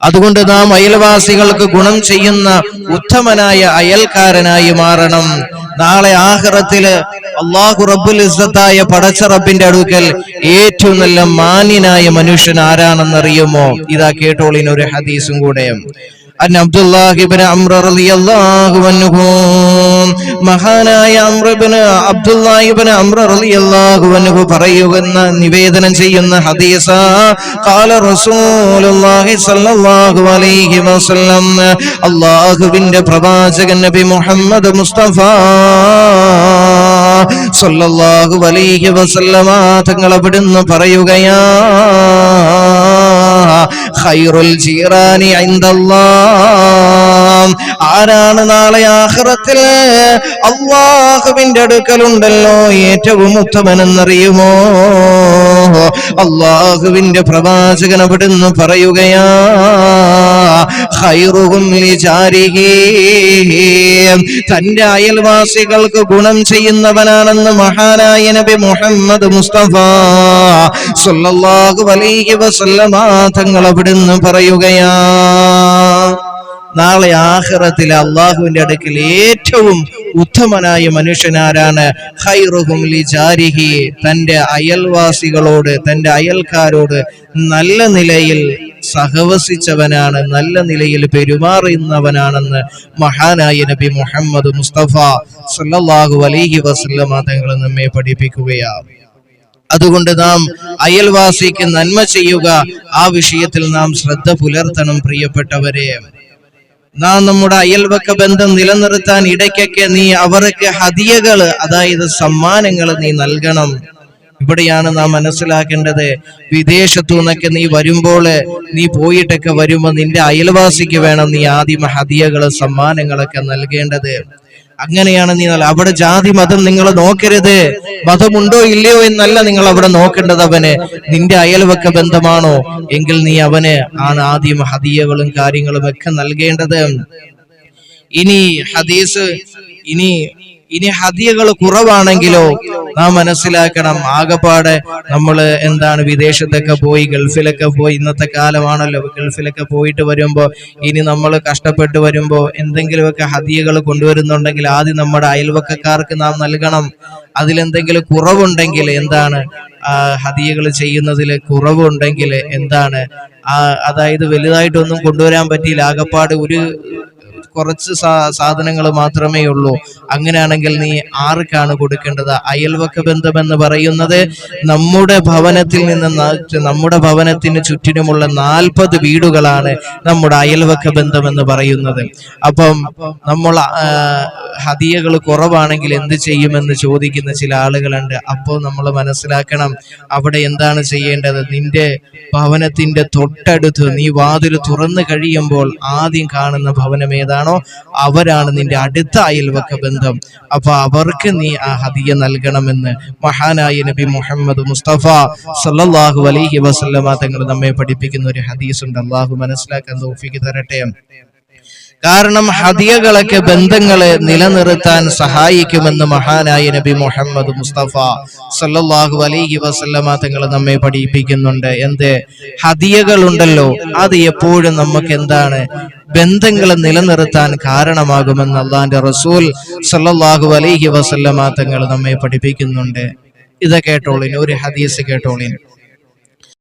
അതുകൊണ്ട് നാം അയൽവാസികൾക്ക് ഗുണം ചെയ്യുന്ന ഉത്തമനായ അയൽക്കാരനായി മാറണം. നാളെ ആഖിറത്തില് അല്ലാഹു റബ്ബുൽ ഇസ്സത്തായ പടച്ച റബ്ബിന്റെ അടുക്കൽ ഏറ്റവും നല്ല മാന്യനായ മനുഷ്യൻ ആരാണെന്നറിയുമോ? ഇതാ കേട്ടോളിന് ഒരു ഹദീസും കൂടെ. അബ്ദുല്ലാഹി ഇബ്നു അംർ റളിയല്ലാഹു അൻഹു, മഹാനായ അബ്ദുല്ലാഹി ഇബ്നു അംർ റളിയല്ലാഹു അൻഹു പറയുന്ന നിവേദനം ചെയ്യുന്ന ഹദീസാ, ഖാല റസൂലുള്ളാഹി സ്വല്ലല്ലാഹു അലൈഹി വസല്ലം, അല്ലാഹുവിന്റെ പ്രവാചകൻ നബി മുഹമ്മദ് മുസ്തഫ സ്വല്ലല്ലാഹു അലൈഹി വസല്ലമ തങ്ങൾ അവിടുന്ന് പറയുകയാ, ഖൈറുൽ ജീറാനി ഇൻദല്ലാഹ്, ആരാണ് നാളെ ആഖിറത്തിൽ അല്ലാഹുവിന്റെ അടുക്കലുണ്ടല്ലോ ഏറ്റവും ഉത്തമനെന്നറിയുമോ? അല്ലാഹുവിന്റെ പ്രവാചകൻ അവിടുന്ന് പറയുകയാ, ഖൈറുഹും ലിജാരിഹി, തന്റെ അയൽവാസികൾക്ക് ഗുണം ചെയ്യുന്നവനാണെന്ന് മഹാനായ നബി മുഹമ്മദ് മുസ്തഫ സ്വല്ലല്ലാഹു അലൈഹി വസല്ലമ തങ്ങൾ അവിടുന്ന് പറയുകയാ, നാളെ ആഖിറത്തിലെ അള്ളാഹുവിന്റെ അടുക്കൽ ഏറ്റവും ഉത്തമനായ മനുഷ്യനാരാണ്? ഖൈറുഹും ലിജാരിഹി, തന്റെ അയൽവാസികളോട് തന്റെ അയൽക്കാരോട് നല്ല നിലയിൽ സഹവസിച്ചവനാണ്, നല്ല നിലയിൽ പെരുമാറുന്നവനാണെന്ന് മഹാനായ നബി മുഹമ്മദ് മുസ്തഫ സല്ലല്ലാഹു അലൈഹി വസല്ലമ തങ്ങൾ നമ്മെ പഠിപ്പിക്കുകയാണ്. അതുകൊണ്ട് നാം അയൽവാസിക്ക് നന്മ ചെയ്യുക, ആ വിഷയത്തിൽ നാം ശ്രദ്ധ പുലർത്തണം. പ്രിയപ്പെട്ടവരെ, നാം നമ്മുടെ അയൽവക്ക ബന്ധം നിലനിർത്താൻ ഇടയ്ക്കൊക്കെ നീ അവർക്ക് ഹദിയകള്, അതായത് സമ്മാനങ്ങൾ നീ നൽകണം. ഇവിടെയാണ് നാം മനസ്സിലാക്കേണ്ടത്. വിദേശത്തു നിന്നൊക്കെ നീ വരുമ്പോൾ, നീ പോയിട്ടൊക്കെ വരുമ്പോ നിന്റെ അയൽവാസിക്ക് വേണം നീ ആദ്യം ഹദിയകള് സമ്മാനങ്ങളൊക്കെ നൽകേണ്ടത്. അങ്ങനെയാണ് നീ അവിടെ ജാതി മതം നിങ്ങൾ നോക്കരുത്. മതമുണ്ടോ ഇല്ലയോ എന്നല്ല നിങ്ങൾ അവിടെ നോക്കേണ്ടത്. അവന് നിന്റെ അയൽവക്ക ബന്ധമാണോ എങ്കിൽ നീ അവന് ആണ് ആദ്യം ഹദിയകളും കാര്യങ്ങളും ഒക്കെ നൽകേണ്ടത്. ഇനി ഹദിയകൾ കുറവാണെങ്കിലോ നാം മനസ്സിലാക്കണം, ആകപ്പാടെ നമ്മള് എന്താണ് വിദേശത്തൊക്കെ പോയി ഗൾഫിലൊക്കെ പോയി, ഇന്നത്തെ കാലമാണല്ലോ, ഗൾഫിലൊക്കെ പോയിട്ട് വരുമ്പോ ഇനി നമ്മൾ കഷ്ടപ്പെട്ട് വരുമ്പോ എന്തെങ്കിലുമൊക്കെ ഹദിയകൾ കൊണ്ടുവരുന്നുണ്ടെങ്കിൽ ആദ്യം നമ്മുടെ അയൽവക്കക്കാർക്ക് നാം നൽകണം. അതിലെന്തെങ്കിലും കുറവുണ്ടെങ്കിൽ എന്താണ് ഹദിയകൾ ചെയ്യുന്നതിൽ കുറവുണ്ടെങ്കിൽ എന്താണ് അതായത് വലുതായിട്ടൊന്നും കൊണ്ടുവരാൻ പറ്റിയില്ല, ആകപ്പാട് കുറച്ച് സാധനങ്ങൾ മാത്രമേ ഉള്ളൂ. അങ്ങനെയാണെങ്കിൽ നീ ആർക്കാണ് കൊടുക്കേണ്ടത്? അയൽവക്ക ബന്ധം എന്ന് പറയുന്നത് നമ്മുടെ ഭവനത്തിൽ നിന്ന് നമ്മുടെ ഭവനത്തിന് ചുറ്റിനുമുള്ള 40 വീടുകളാണ് നമ്മുടെ അയൽവക്ക ബന്ധം എന്ന് പറയുന്നത്. അപ്പം നമ്മൾ ഹദിയകൾ കുറവാണെങ്കിൽ എന്ത് ചെയ്യുമെന്ന് ചോദിക്കുന്ന ചില ആളുകളുണ്ട്. അപ്പോൾ നമ്മൾ മനസ്സിലാക്കണം, അവിടെ എന്താണ് ചെയ്യേണ്ടത്? നിന്റെ ഭവനത്തിന്റെ തൊട്ടടുത്ത് നീ വാതിൽ തുറന്നു കഴിയുമ്പോൾ ആദ്യം കാണുന്ന ഭവനം ഏതാണോ അവരാണ് നിന്റെ അടുത്ത അയൽവക്ക ബന്ധം. അപ്പൊ അവർക്ക് നീ ആ ഹദിയ നൽകണമെന്ന് മഹാനായ നബി മുഹമ്മദ് മുസ്തഫ സല്ലല്ലാഹു അലൈഹി വസല്ലമ തങ്ങൾ നമ്മെ പഠിപ്പിക്കുന്ന ഒരു ഹദീസുണ്ട്. അല്ലാഹു മനസ്സിലാക്കാൻ തൗഫീഖ് തരട്ടെ. കാരണം ഹദിയകളൊക്കെ ബന്ധങ്ങളെ നിലനിർത്താൻ സഹായിക്കുമെന്ന് മഹാനായ നബി മുഹമ്മദ് മുസ്തഫ സല്ലല്ലാഹു അലൈഹി വസല്ലമ തങ്ങൾ നമ്മെ പഠിപ്പിക്കുന്നുണ്ട്. എന്ത് ഹദിയകൾ ഉണ്ടല്ലോ, അത് എപ്പോഴും നമുക്ക് എന്താണ് ബന്ധങ്ങളെ നിലനിർത്താൻ കാരണമാകുമെന്ന് അള്ളാന്റെ റസൂൽ സല്ലല്ലാഹു അലൈഹി വസല്ലമ തങ്ങൾ നമ്മെ പഠിപ്പിക്കുന്നുണ്ട്. ഇത് കേട്ടോളിൻ, ഒരു ഹദീസ് കേട്ടോളിൻ.